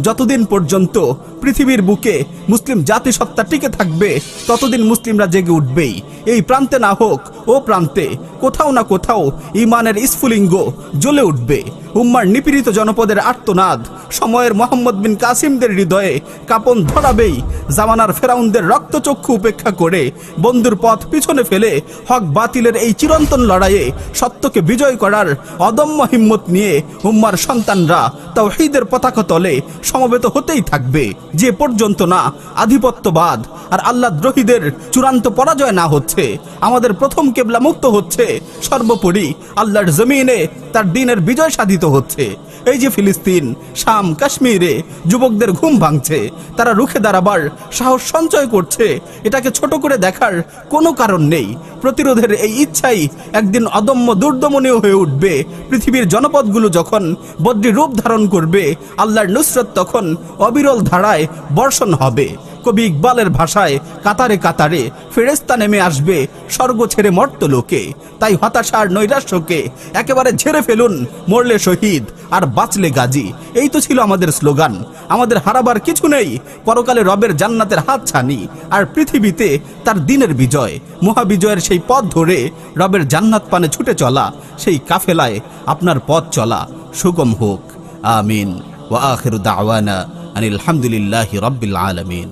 যতদিন পর্যন্ত পৃথিবীর বুকে মুসলিম জাতিসত্তা টিকে থাকবে ততদিন মুসলিমরা জেগে উঠবেই। এই প্রান্তে না হোক ও প্রান্তে কোথাও না কোথাও ঈমানের স্ফুলিঙ্গ জ্বলে উঠবে। উম্মার নিপীড়িত জনপদের আর্তনাদ সময়ের মোহাম্মদ বিন কাসিমদের হৃদয়ে কাঁপন ধরাবেই। জামানার ফেরাউনদের রক্তচক্ষু উপেক্ষা করে বন্ধুর পথ পিছনে ফেলে হক বাতিলের এই চিরন্তন লড়াইয়ে সত্যকে বিজয় করার অদম্য হিম্মত নিয়ে উম্মার সন্তানরা তাওহীদের পতাকা তলে সমবেত হতেই থাকবে। যে পর্যন্ত না আধিপত্যবাদ আর আল্লাহ দ্রোহীদের চূড়ান্ত পরাজয় না হচ্ছে, আমাদের প্রথম কেবলা মুক্ত হচ্ছে, সর্বোপরি আল্লাহর জমিনে তার দ্বীনের বিজয় সাধিত হচ্ছে। এই যে ফিলিস্তিন, শাম, কাশ্মীরে যুবকদের ঘুম ভাঙছে, তারা রুখে দাঁড়াবার সাহস সঞ্চয় করছে, এটাকে ছোট করে দেখার কোনো কারণ নেই। প্রতিরোধের এই ইচ্ছাই একদিন অদম্য দুর্দমনীয় হয়ে উঠবে। পৃথিবীর জনপদগুলো যখন বদ্রী রূপ ধারণ করবে, আল্লাহর নুসরত তখন অবিরল ধারায় বর্ষণ হবে। কবি ইকবালের ভাষায় কাতারে কাতারে ফেরেশতা নেমে আসবে স্বর্গ ছেড়ে মর্তলোকে। তাই হতাশার নৈরাশ্যকে একেবারে ঝেড়ে ফেলুন, মরলে শহীদ আর বাঁচলে গাজী। এই তো ছিল আমাদের স্লোগান। আমাদের হারাবার কিছু নেই, পরকালে রবের জান্নাতের হাত ছানি আর পৃথিবীতে তার দিনের বিজয়। মহাবিজয়ের সেই পথ ধরে রবের জান্নাত পানে ছুটে চলা, সেই কাফেলায় আপনার পথ চলা সুগম হোক। আমিন। ওয়া আখিরু দাওয়ানা আনিল হামদুলিল্লাহি রাব্বিল আলামিন।